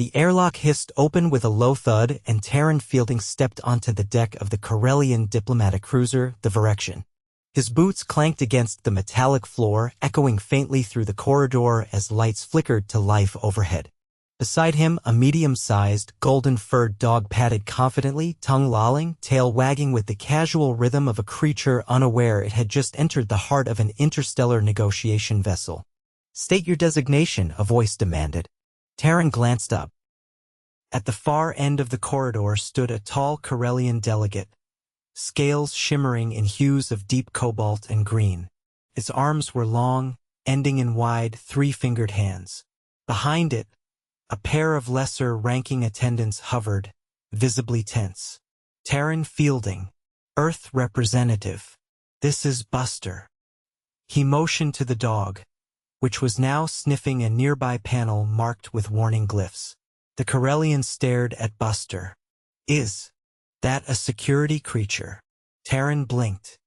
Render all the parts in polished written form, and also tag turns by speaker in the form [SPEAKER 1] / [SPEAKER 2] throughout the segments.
[SPEAKER 1] The airlock hissed open with a low thud, and Taren Fielding stepped onto the deck of the Kirellian diplomatic cruiser, the Virexion. His boots clanked against the metallic floor, echoing faintly through the corridor as lights flickered to life overhead. Beside him, a medium-sized, golden-furred dog padded confidently, tongue lolling, tail wagging with the casual rhythm of a creature unaware it had just entered the heart of an interstellar negotiation vessel. "State your designation," a voice demanded. Taren glanced up. At the far end of the corridor stood a tall Kirellian delegate, scales shimmering in hues of deep cobalt and green. Its arms were long, ending in wide, three-fingered hands. Behind it, a pair of lesser-ranking attendants hovered, visibly tense. "Taren Fielding, Earth representative. This is Buster." He motioned to the dog, which was now sniffing a nearby panel marked with warning glyphs. The Kirellian stared at Buster. "Is that a security creature?" Taren blinked.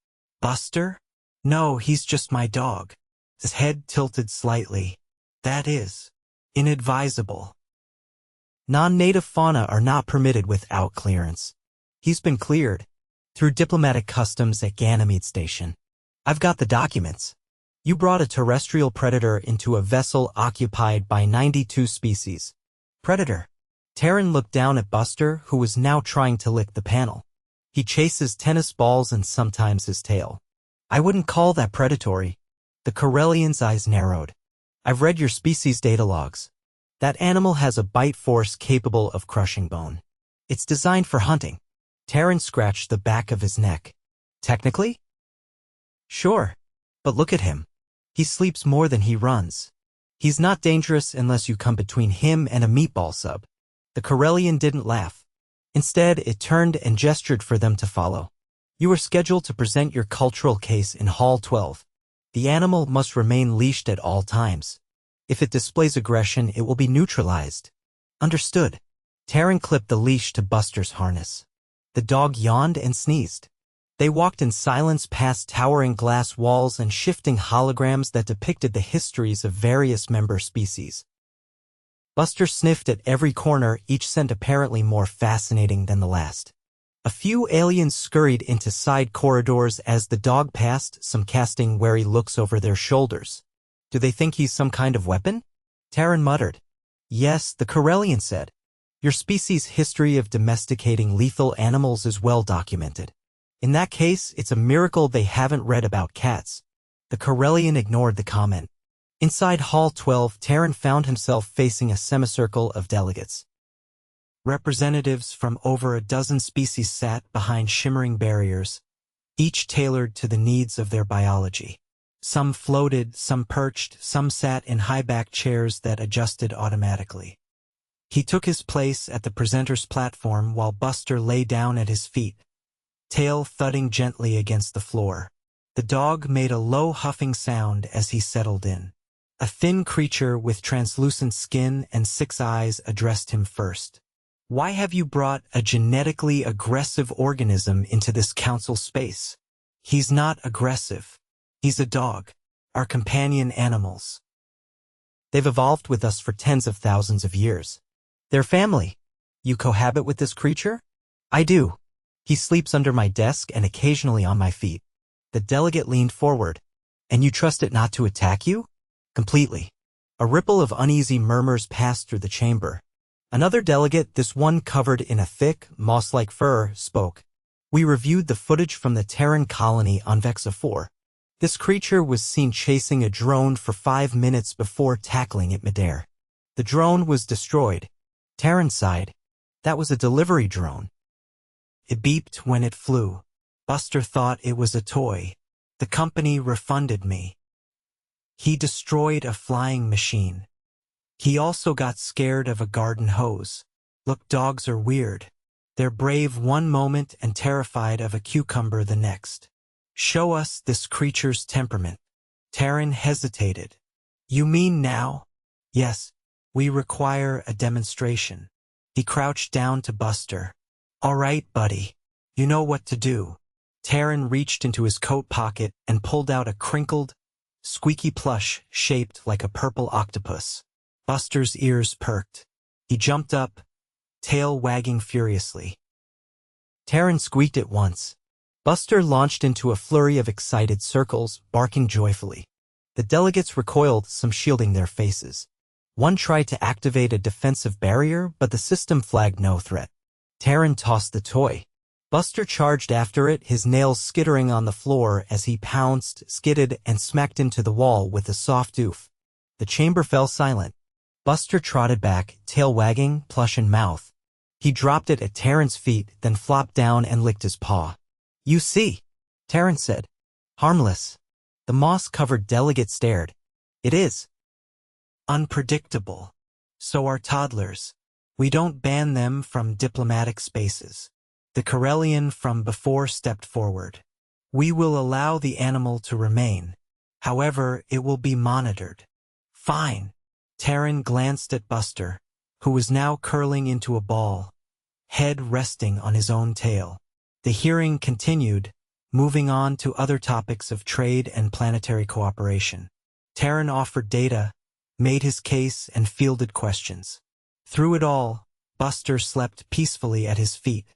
[SPEAKER 1] "Buster? No, he's just my dog." His head tilted slightly. "That is inadvisable. Non-native fauna are not permitted without clearance. He's been cleared through diplomatic customs at Ganymede Station. I've got the documents. You brought a terrestrial predator into a vessel occupied by 92 species. Predator." Taren looked down at Buster, who was now trying to lick the panel. "He chases tennis balls and sometimes his tail." "I wouldn't call that predatory." The Kirellian's eyes narrowed. "I've read your species data logs. That animal has a bite force capable of crushing bone. It's designed for hunting." Taren scratched the back of his neck. "Technically? Sure. But look at him. He sleeps more than he runs. He's not dangerous unless you come between him and a meatball sub." The Kirellian didn't laugh. Instead, it turned and gestured for them to follow. "You are scheduled to present your cultural case in Hall 12. The animal must remain leashed at all times. If it displays aggression, it will be neutralized." "Understood." Taren clipped the leash to Buster's harness. The dog yawned and sneezed. They walked in silence past towering glass walls and shifting holograms that depicted the histories of various member species. Buster sniffed at every corner, each scent apparently more fascinating than the last. A few aliens scurried into side corridors as the dog passed, some casting wary looks over their shoulders. "Do they think he's some kind of weapon?" Taren muttered. "Yes," the Kirellian said. "Your species' history of domesticating lethal animals is well documented. In that case, it's a miracle they haven't read about cats." The Kirellian ignored the comment. Inside Hall 12, Taren found himself facing a semicircle of delegates. Representatives from over a dozen species sat behind shimmering barriers, each tailored to the needs of their biology. Some floated, some perched, some sat in high-backed chairs that adjusted automatically. He took his place at the presenter's platform while Buster lay down at his feet, tail thudding gently against the floor. The dog made a low huffing sound as he settled in. A thin creature with translucent skin and 6 eyes addressed him first. "Why have you brought a genetically aggressive organism into this council space?" "He's not aggressive. He's a dog. Our companion animals. They've evolved with us for tens of thousands of years. They're family." "You cohabit with this creature?" "I do. He sleeps under my desk and occasionally on my feet." The delegate leaned forward. "And you trust it not to attack you?" "Completely." A ripple of uneasy murmurs passed through the chamber. Another delegate, this one covered in a thick, moss-like fur, spoke. "We reviewed the footage from the Taren colony on Vexa 4. This creature was seen chasing a drone for 5 minutes before tackling it midair. The drone was destroyed." Taren sighed. "That was a delivery drone. It beeped when it flew. Buster thought it was a toy. The company refunded me. He destroyed a flying machine. He also got scared of a garden hose. Look, dogs are weird. They're brave one moment and terrified of a cucumber the next. Show us this creature's temperament." Taren hesitated. "You mean now?" "Yes, we require a demonstration." He crouched down to Buster. "All right, buddy. You know what to do." Taren reached into his coat pocket and pulled out a crinkled, squeaky plush shaped like a purple octopus. Buster's ears perked. He jumped up, tail wagging furiously. Taren squeaked at once. Buster launched into a flurry of excited circles, barking joyfully. The delegates recoiled, some shielding their faces. One tried to activate a defensive barrier, but the system flagged no threat. Taren tossed the toy. Buster charged after it, his nails skittering on the floor as he pounced, skidded, and smacked into the wall with a soft oof. The chamber fell silent. Buster trotted back, tail wagging, plush in mouth. He dropped it at Taren's feet, then flopped down and licked his paw. "You see," Taren said. "Harmless." The moss-covered delegate stared. "It is. Unpredictable. So are toddlers. We don't ban them from diplomatic spaces." The Kirellian from before stepped forward. "We will allow the animal to remain. However, it will be monitored." "Fine." Taren glanced at Buster, who was now curling into a ball, head resting on his own tail. The hearing continued, moving on to other topics of trade and planetary cooperation. Taren offered data, made his case, and fielded questions. Through it all, Buster slept peacefully at his feet,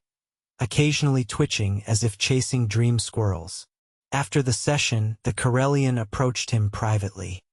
[SPEAKER 1] occasionally twitching as if chasing dream squirrels. After the session, the Kirellian approached him privately.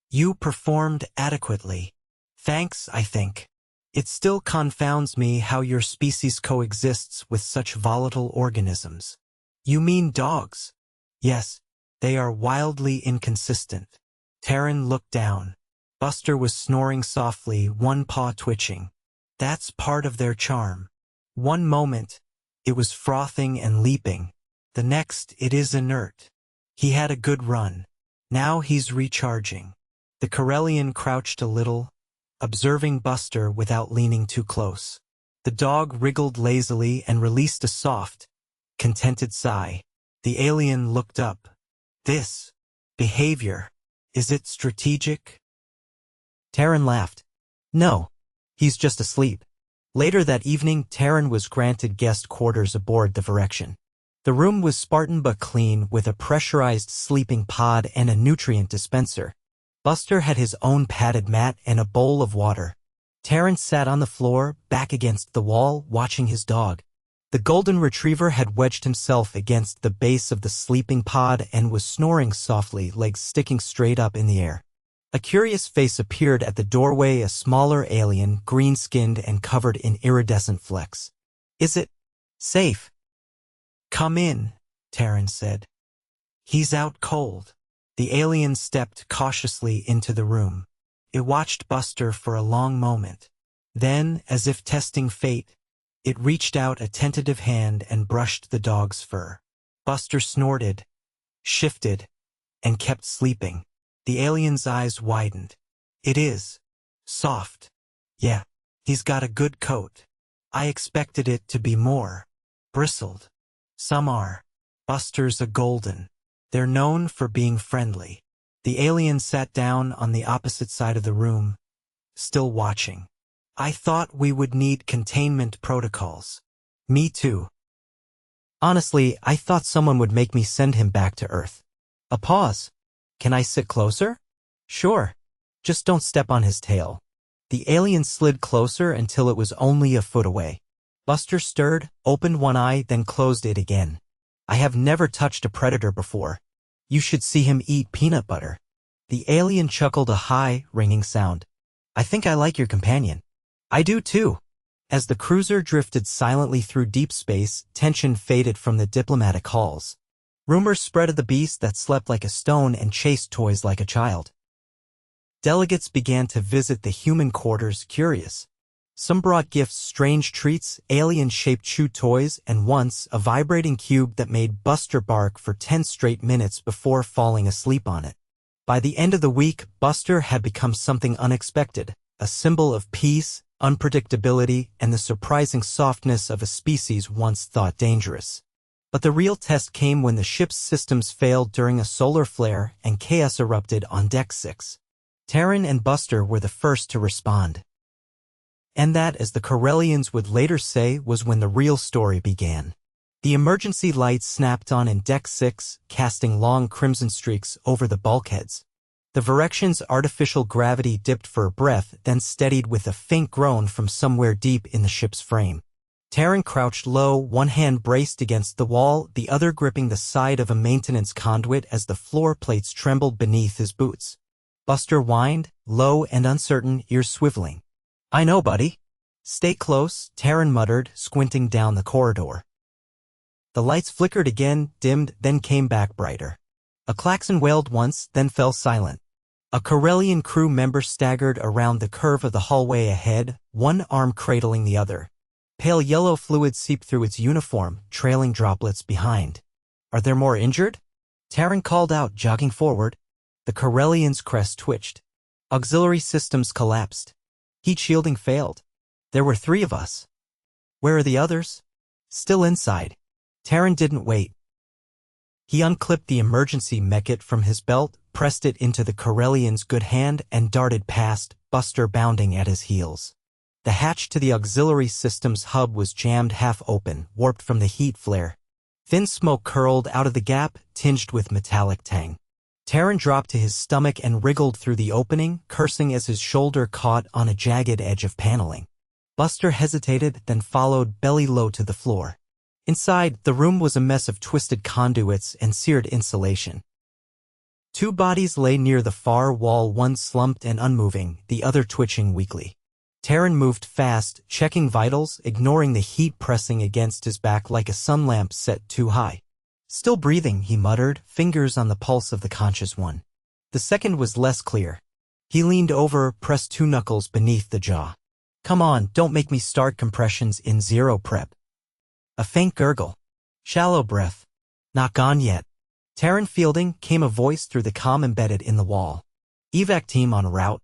[SPEAKER 1] "You performed adequately. Thanks, I think. It still confounds me how your species coexists with such volatile organisms." "You mean dogs?" "Yes, they are wildly inconsistent." Taren looked down. Buster was snoring softly, one paw twitching. "That's part of their charm. One moment, it was frothing and leaping. The next, it is inert. He had a good run. Now he's recharging." The Kirellian crouched a little, observing Buster without leaning too close. The dog wriggled lazily and released a soft, contented sigh. The alien looked up. "This behavior, is it strategic?" Taren laughed. "No, he's just asleep." Later that evening, Taren was granted guest quarters aboard the Virexion. The room was Spartan but clean, with a pressurized sleeping pod and a nutrient dispenser. Buster had his own padded mat and a bowl of water. Taren sat on the floor, back against the wall, watching his dog. The golden retriever had wedged himself against the base of the sleeping pod and was snoring softly, legs sticking straight up in the air. A curious face appeared at the doorway, a smaller alien, green-skinned and covered in iridescent flecks. "Is it safe?" "Come in," Taren said. "He's out cold." The alien stepped cautiously into the room. It watched Buster for a long moment. Then, as if testing fate, it reached out a tentative hand and brushed the dog's fur. Buster snorted, shifted, and kept sleeping. The alien's eyes widened. "It is soft." "Yeah, he's got a good coat. I expected it to be more bristled." "Some are. Buster's a golden. They're known for being friendly." The alien sat down on the opposite side of the room, still watching. "I thought we would need containment protocols." "Me too. Honestly, I thought someone would make me send him back to Earth." A pause. "Can I sit closer?" "Sure. Just don't step on his tail." The alien slid closer until it was only a foot away. Buster stirred, opened one eye, then closed it again. "I have never touched a predator before. You should see him eat peanut butter." The alien chuckled, a high, ringing sound. "I think I like your companion." "I do too." As the cruiser drifted silently through deep space, tension faded from the diplomatic halls. Rumors spread of the beast that slept like a stone and chased toys like a child. Delegates began to visit the human quarters, curious. Some brought gifts, strange treats, alien-shaped chew toys, and once a vibrating cube that made Buster bark for 10 straight minutes before falling asleep on it. By the end of the week, Buster had become something unexpected, a symbol of peace, unpredictability, and the surprising softness of a species once thought dangerous. But the real test came when the ship's systems failed during a solar flare and chaos erupted on Deck 6. Taren and Buster were the first to respond. And that, as the Kirellians would later say, was when the real story began. The emergency lights snapped on in Deck 6, casting long crimson streaks over the bulkheads. The Virexion's artificial gravity dipped for a breath, then steadied with a faint groan from somewhere deep in the ship's frame. Taren crouched low, one hand braced against the wall, the other gripping the side of a maintenance conduit as the floor plates trembled beneath his boots. Buster whined, low and uncertain, ears swiveling. "I know, buddy." "Stay close," Taren muttered, squinting down the corridor. The lights flickered again, dimmed, then came back brighter. A klaxon wailed once, then fell silent. A Kirellian crew member staggered around the curve of the hallway ahead, one arm cradling the other. Pale yellow fluid seeped through its uniform, trailing droplets behind. "Are there more injured?" Taren called out, jogging forward. The Kirellian's crest twitched. Auxiliary systems collapsed. Heat shielding failed. "There were 3 of us. Where are the others?" "Still inside." Taren didn't wait. He unclipped the emergency mechit from his belt, pressed it into the Kirellian's good hand, and darted past, Buster bounding at his heels. The hatch to the auxiliary systems hub was jammed half open, warped from the heat flare. Thin smoke curled out of the gap, tinged with metallic tang. Taren dropped to his stomach and wriggled through the opening, cursing as his shoulder caught on a jagged edge of paneling. Buster hesitated, then followed belly low to the floor. Inside, the room was a mess of twisted conduits and seared insulation. 2 bodies lay near the far wall, one slumped and unmoving, the other twitching weakly. Taren moved fast, checking vitals, ignoring the heat pressing against his back like a sun lamp set too high. "Still breathing," he muttered, fingers on the pulse of the conscious one. The second was less clear. He leaned over, pressed 2 knuckles beneath the jaw. "Come on, don't make me start compressions in 0 prep." A faint gurgle. "Shallow breath. Not gone yet." "Taren Fielding," came a voice through the comm embedded in the wall. "Evac team en route."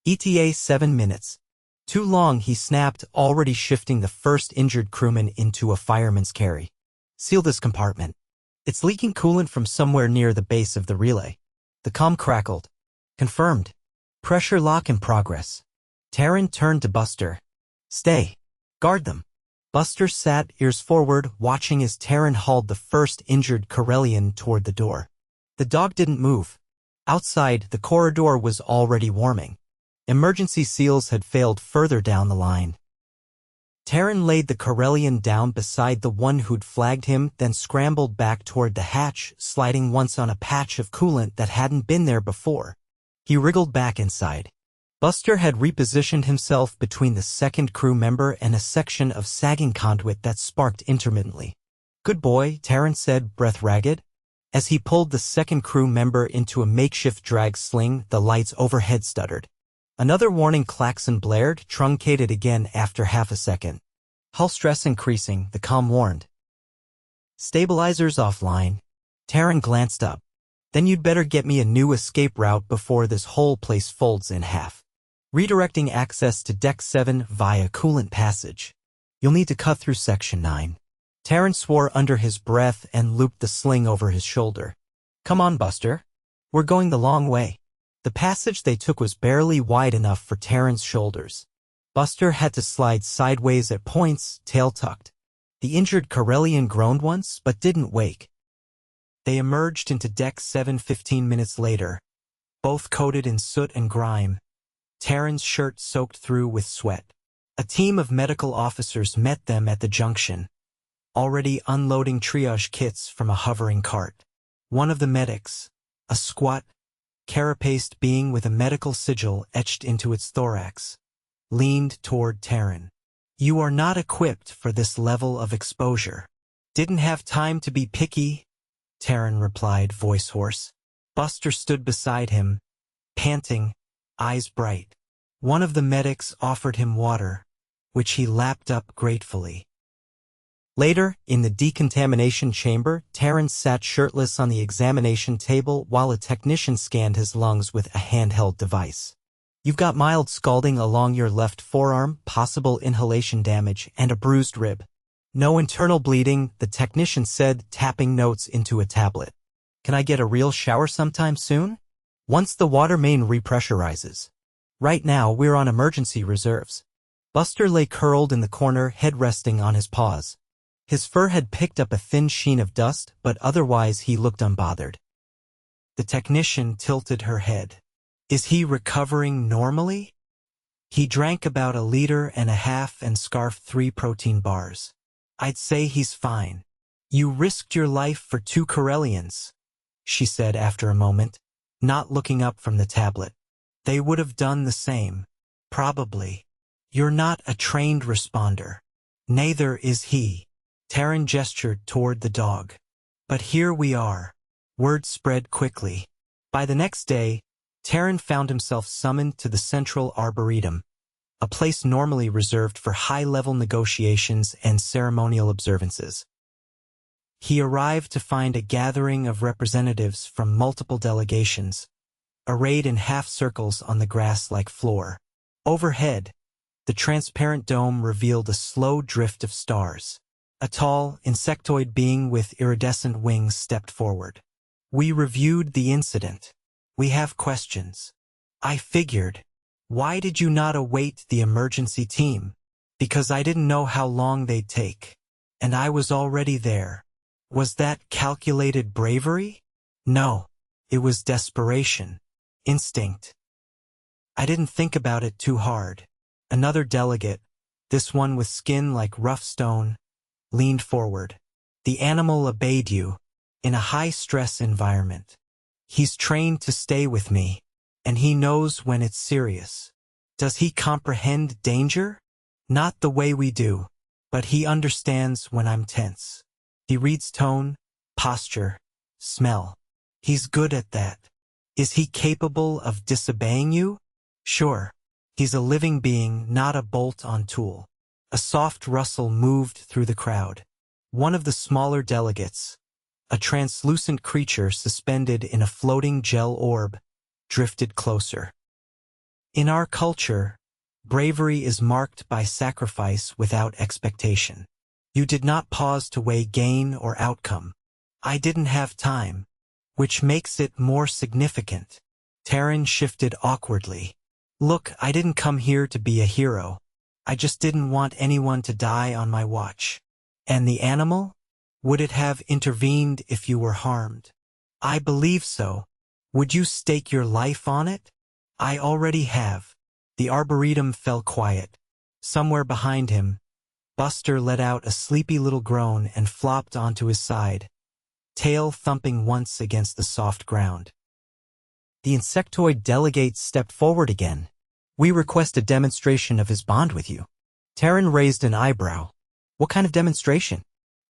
[SPEAKER 1] ETA 7 minutes. "Too long," he snapped, already shifting the first injured crewman into a fireman's carry. "Seal this compartment. It's leaking coolant from somewhere near the base of the relay." The comm crackled. "Confirmed. Pressure lock in progress." Taren turned to Buster. "Stay. Guard them." Buster sat, ears forward, watching as Taren hauled the first injured Kirellian toward the door. The dog didn't move. Outside, the corridor was already warming. Emergency seals had failed further down the line. Taren laid the Kirellian down beside the one who'd flagged him, then scrambled back toward the hatch, sliding once on a patch of coolant that hadn't been there before. He wriggled back inside. Buster had repositioned himself between the second crew member and a section of sagging conduit that sparked intermittently. "Good boy," Taren said, breath ragged. As he pulled the second crew member into a makeshift drag sling, the lights overhead stuttered. Another warning klaxon blared, truncated again after half a second. "Hull stress increasing," the comm warned. "Stabilizers offline." Taren glanced up. "Then you'd better get me a new escape route before this whole place folds in half. Redirecting access to Deck 7 via coolant passage. You'll need to cut through Section 9. Taren swore under his breath and looped the sling over his shoulder. "Come on, Buster. We're going the long way." The passage they took was barely wide enough for Taren's shoulders. Buster had to slide sideways at points, tail tucked. The injured Kirellian groaned once, but didn't wake. They emerged into Deck 7 15 minutes later, both coated in soot and grime. Taren's shirt soaked through with sweat. A team of medical officers met them at the junction, already unloading triage kits from a hovering cart. One of the medics, a squat, carapaced being with a medical sigil etched into its thorax, leaned toward Taren. "You are not equipped for this level of exposure." "Didn't have time to be picky," Taren replied, voice hoarse. Buster stood beside him, panting, eyes bright. One of the medics offered him water, which he lapped up gratefully. Later, in the decontamination chamber, Taren sat shirtless on the examination table while a technician scanned his lungs with a handheld device. "You've got mild scalding along your left forearm, possible inhalation damage, and a bruised rib. No internal bleeding," the technician said, tapping notes into a tablet. "Can I get a real shower sometime soon?" "Once the water main repressurizes. Right now, we're on emergency reserves." Buster lay curled in the corner, head resting on his paws. His fur had picked up a thin sheen of dust, but otherwise he looked unbothered. The technician tilted her head. Is he recovering normally? He drank about 1.5 liters and scarfed 3 protein bars. I'd say he's fine. You risked your life for 2 Kirellians, she said after a moment, not looking up from the tablet. They would have done the same. Probably. You're not a trained responder. Neither is he. Taren gestured toward the dog. But here we are. Word spread quickly. By the next day, Taren found himself summoned to the Central Arboretum, a place normally reserved for high-level negotiations and ceremonial observances. He arrived to find a gathering of representatives from multiple delegations, arrayed in half-circles on the grass-like floor. Overhead, the transparent dome revealed a slow drift of stars. A tall, insectoid being with iridescent wings stepped forward. We reviewed the incident. We have questions. I figured. Why did you not await the emergency team? Because I didn't know how long they'd take. And I was already there. Was that calculated bravery? No. It was desperation. Instinct. I didn't think about it too hard. Another delegate, this one with skin like rough stone, leaned forward. The animal obeyed you, in a high-stress environment. He's trained to stay with me, and he knows when it's serious. Does he comprehend danger? Not the way we do, but he understands when I'm tense. He reads tone, posture, smell. He's good at that. Is he capable of disobeying you? Sure. He's a living being, not a bolt-on tool. A soft rustle moved through the crowd. One of the smaller delegates, a translucent creature suspended in a floating gel orb, drifted closer. In our culture, bravery is marked by sacrifice without expectation. You did not pause to weigh gain or outcome. I didn't have time, which makes it more significant. Taren shifted awkwardly. Look, I didn't come here to be a hero. I just didn't want anyone to die on my watch. And the animal? Would it have intervened if you were harmed? I believe so. Would you stake your life on it? I already have. The arboretum fell quiet. Somewhere behind him, Buster let out a sleepy little groan and flopped onto his side, tail thumping once against the soft ground. The insectoid delegate stepped forward again. We request a demonstration of his bond with you. Taren raised an eyebrow. What kind of demonstration?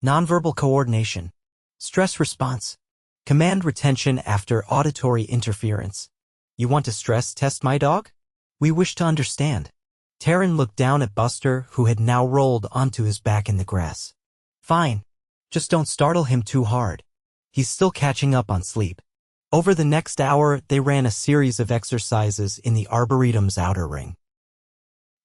[SPEAKER 1] Nonverbal coordination. Stress response. Command retention after auditory interference. You want to stress test my dog? We wish to understand. Taren looked down at Buster, who had now rolled onto his back in the grass. Fine. Just don't startle him too hard. He's still catching up on sleep. Over the next hour, they ran a series of exercises in the Arboretum's outer ring.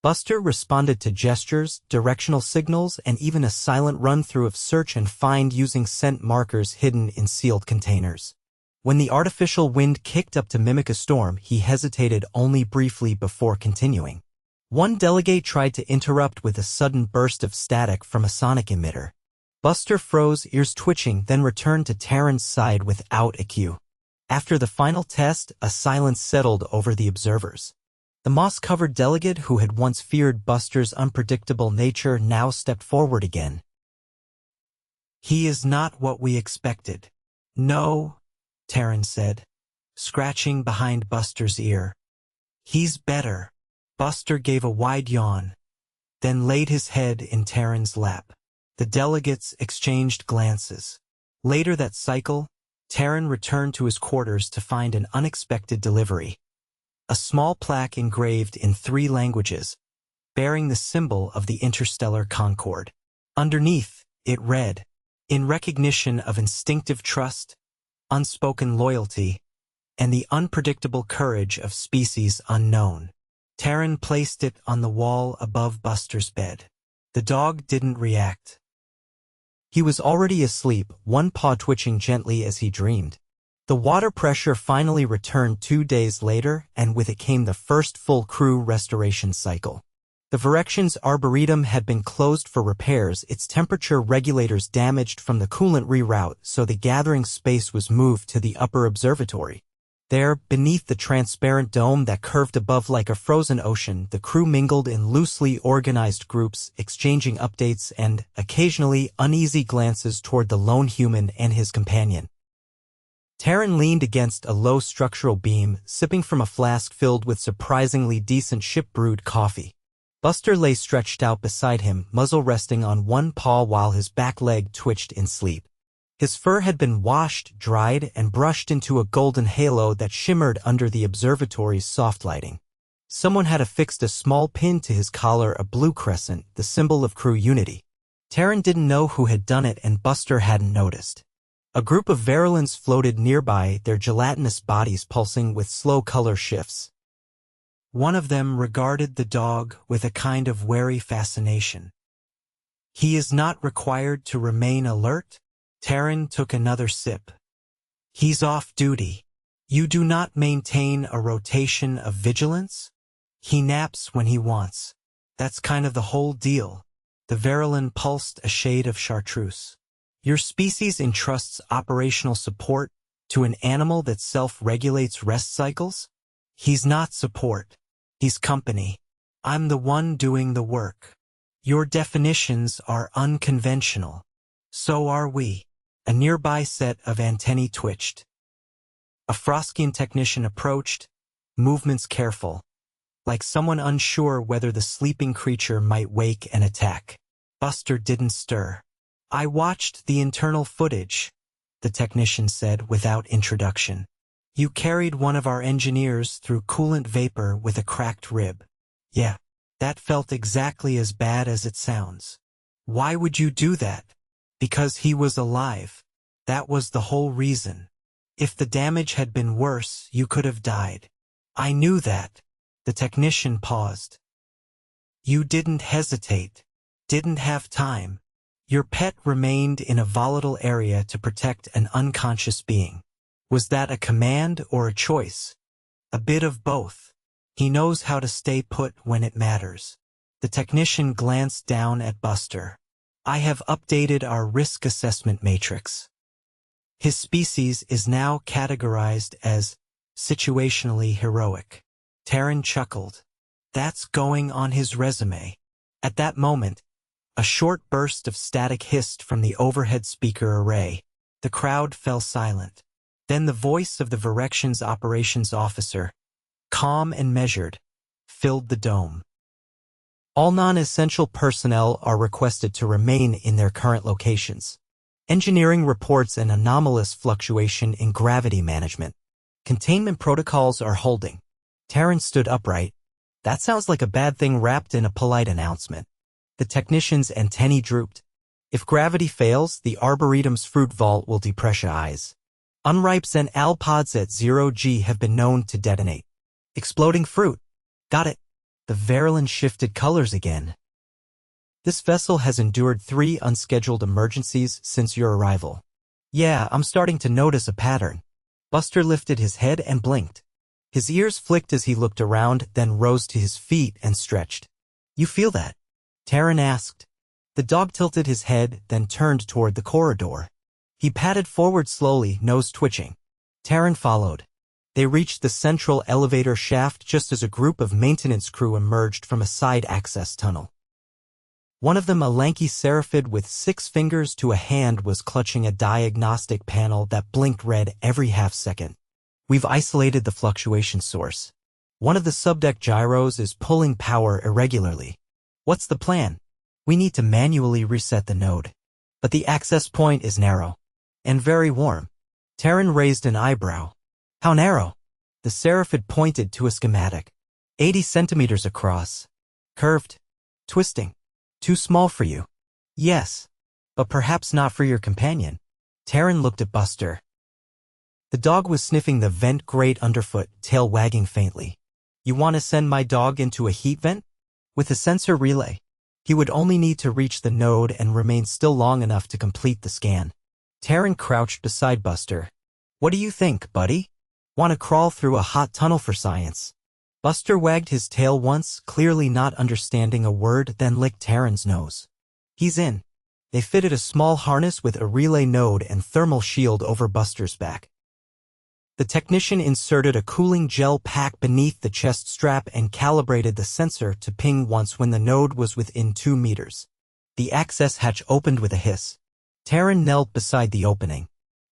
[SPEAKER 1] Buster responded to gestures, directional signals, and even a silent run-through of search and find using scent markers hidden in sealed containers. When the artificial wind kicked up to mimic a storm, he hesitated only briefly before continuing. One delegate tried to interrupt with a sudden burst of static from a sonic emitter. Buster froze, ears twitching, then returned to Taren's side without a cue. After the final test, a silence settled over the observers. The moss-covered delegate who had once feared Buster's unpredictable nature now stepped forward again. He is not what we expected. No, Taren said, scratching behind Buster's ear. He's better. Buster gave a wide yawn, then laid his head in Taren's lap. The delegates exchanged glances. Later that cycle, Taren returned to his quarters to find an unexpected delivery. A small plaque engraved in 3 languages, bearing the symbol of the interstellar concord. Underneath, it read, "In recognition of instinctive trust, unspoken loyalty, and the unpredictable courage of species unknown." Taren placed it on the wall above Buster's bed. The dog didn't react. He was already asleep, one paw twitching gently as he dreamed. The water pressure finally returned 2 days later, and with it came the first full crew restoration cycle. The Virexion's arboretum had been closed for repairs, its temperature regulators damaged from the coolant reroute, so the gathering space was moved to the upper observatory. There, beneath the transparent dome that curved above like a frozen ocean, the crew mingled in loosely organized groups, exchanging updates and, occasionally, uneasy glances toward the lone human and his companion. Taren leaned against a low structural beam, sipping from a flask filled with surprisingly decent ship-brewed coffee. Buster lay stretched out beside him, muzzle resting on one paw while his back leg twitched in sleep. His fur had been washed, dried, and brushed into a golden halo that shimmered under the observatory's soft lighting. Someone had affixed a small pin to his collar, a blue crescent, the symbol of crew unity. Taren didn't know who had done it, and Buster hadn't noticed. A group of Virelians floated nearby, their gelatinous bodies pulsing with slow color shifts. One of them regarded the dog with a kind of wary fascination. "He is not required to remain alert?" Taren took another sip. "He's off duty. You do not maintain a rotation of vigilance? He naps when he wants. That's kind of the whole deal." The Virelian pulsed a shade of chartreuse. "Your species entrusts operational support to an animal that self-regulates rest cycles? He's not support. He's company. I'm the one doing the work. Your definitions are unconventional. So are we." A nearby set of antennae twitched. A Froskian technician approached, movements careful, like someone unsure whether the sleeping creature might wake and attack. Buster didn't stir. "I watched the internal footage," the technician said without introduction. "You carried one of our engineers through coolant vapor with a cracked rib. Yeah, that felt exactly as bad as it sounds. Why would you do that? Because he was alive. That was the whole reason. If the damage had been worse, you could have died. I knew that." The technician paused. "You didn't hesitate. Didn't have time. Your pet remained in a volatile area to protect an unconscious being. Was that a command or a choice?" "A bit of both. He knows how to stay put when it matters." The technician glanced down at Buster. "I have updated our risk assessment matrix. His species is now categorized as situationally heroic." Taren chuckled. "That's going on his resume." At that moment, a short burst of static hissed from the overhead speaker array. The crowd fell silent. Then the voice of the Virexion's operations officer, calm and measured, filled the dome. "All non-essential personnel are requested to remain in their current locations. Engineering reports an anomalous fluctuation in gravity management. Containment protocols are holding." Taren stood upright. "That sounds like a bad thing wrapped in a polite announcement." The technician's antennae drooped. "If gravity fails, the Arboretum's fruit vault will depressurize. Unripes and alpods at 0G have been known to detonate." "Exploding fruit. Got it." The Virelian shifted colors again. "This vessel has endured 3 unscheduled emergencies since your arrival." "Yeah, I'm starting to notice a pattern." Buster lifted his head and blinked. His ears flicked as he looked around, then rose to his feet and stretched. "You feel that?" Taren asked. The dog tilted his head, then turned toward the corridor. He padded forward slowly, nose twitching. Taren followed. They reached the central elevator shaft just as a group of maintenance crew emerged from a side access tunnel. One of them, a lanky seraphid with 6 fingers to a hand, was clutching a diagnostic panel that blinked red every half second. "We've isolated the fluctuation source. One of the subdeck gyros is pulling power irregularly. What's the plan?" "We need to manually reset the node. But the access point is narrow. And very warm." Taren raised an eyebrow. "How narrow?" The seraphid pointed to a schematic. 80 centimeters across. Curved. Twisting. "Too small for you." "Yes. But perhaps not for your companion." Taren looked at Buster. The dog was sniffing the vent grate underfoot, tail wagging faintly. "You want to send my dog into a heat vent?" "With a sensor relay. He would only need to reach the node and remain still long enough to complete the scan." Taren crouched beside Buster. "What do you think, buddy? Want to crawl through a hot tunnel for science?" Buster wagged his tail once, clearly not understanding a word, then licked Taren's nose. He's in. They fitted a small harness with a relay node and thermal shield over Buster's back. The technician inserted a cooling gel pack beneath the chest strap and calibrated the sensor to ping once when the node was within 2 meters. The access hatch opened with a hiss. Taren knelt beside the opening.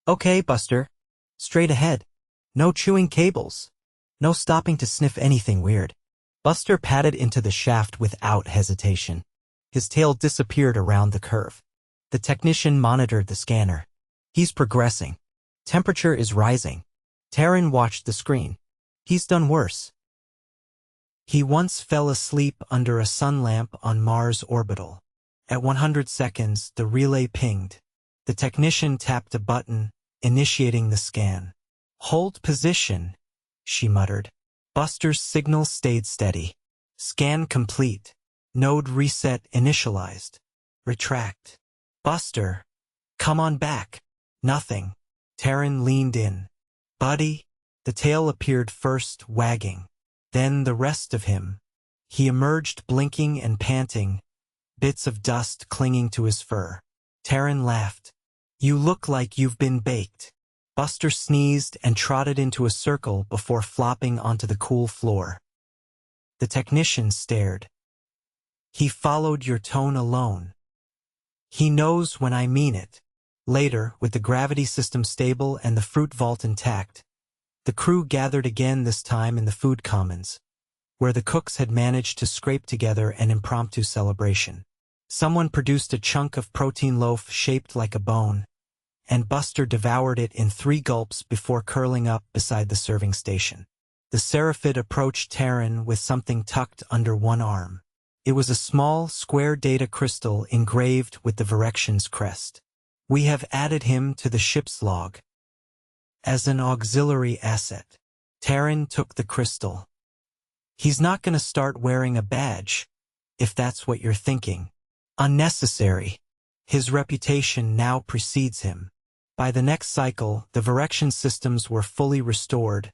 [SPEAKER 1] Okay, Buster. Straight ahead. No chewing cables. No stopping to sniff anything weird. Buster padded into the shaft without hesitation. His tail disappeared around the curve. The technician monitored the scanner. He's progressing. Temperature is rising. Taren watched the screen. He's done worse. He once fell asleep under a sun lamp on Mars orbital. At 100 seconds, the relay pinged. The technician tapped a button, initiating the scan. Hold position, she muttered. Buster's signal stayed steady. Scan complete. Node reset initialized. Retract. Buster, come on back. Nothing. Taren leaned in. Buddy? The tail appeared first, wagging. Then the rest of him. He emerged blinking and panting, bits of dust clinging to his fur. Taren laughed. You look like you've been baked. Buster sneezed and trotted into a circle before flopping onto the cool floor. The technician stared. He followed your tone alone. He knows when I mean it. Later, with the gravity system stable and the fruit vault intact, the crew gathered again, this time in the food commons, where the cooks had managed to scrape together an impromptu celebration. Someone produced a chunk of protein loaf shaped like a bone, and Buster devoured it in 3 gulps before curling up beside the serving station. The Seraphid approached Taren with something tucked under one arm. It was a small, square data crystal engraved with the Virexion's crest. We have added him to the ship's log as an auxiliary asset. Taren took the crystal. He's not going to start wearing a badge, if that's what you're thinking. Unnecessary. His reputation now precedes him. By the next cycle, the Virexion systems were fully restored,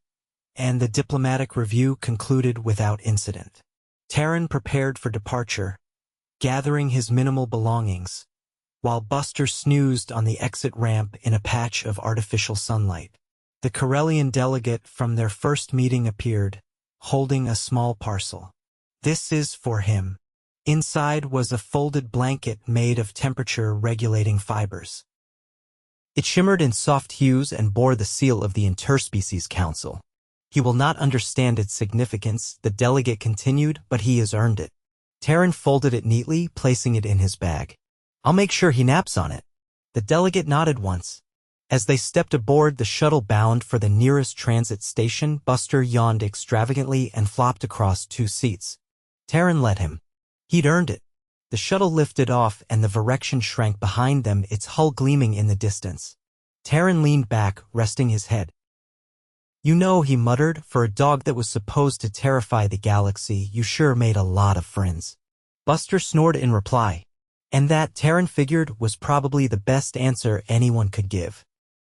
[SPEAKER 1] and the diplomatic review concluded without incident. Taren prepared for departure, gathering his minimal belongings, while Buster snoozed on the exit ramp in a patch of artificial sunlight. The Kirellian delegate from their first meeting appeared, holding a small parcel. This is for him. Inside was a folded blanket made of temperature-regulating fibers. It shimmered in soft hues and bore the seal of the Interspecies Council. He will not understand its significance, the delegate continued, but he has earned it. Taren folded it neatly, placing it in his bag. I'll make sure he naps on it. The delegate nodded once. As they stepped aboard the shuttle bound for the nearest transit station, Buster yawned extravagantly and flopped across 2 seats. Taren let him. He'd earned it. The shuttle lifted off and the Virexion shrank behind them, its hull gleaming in the distance. Taren leaned back, resting his head. You know, he muttered, for a dog that was supposed to terrify the galaxy, you sure made a lot of friends. Buster snored in reply. And that, Taren figured, was probably the best answer anyone could give.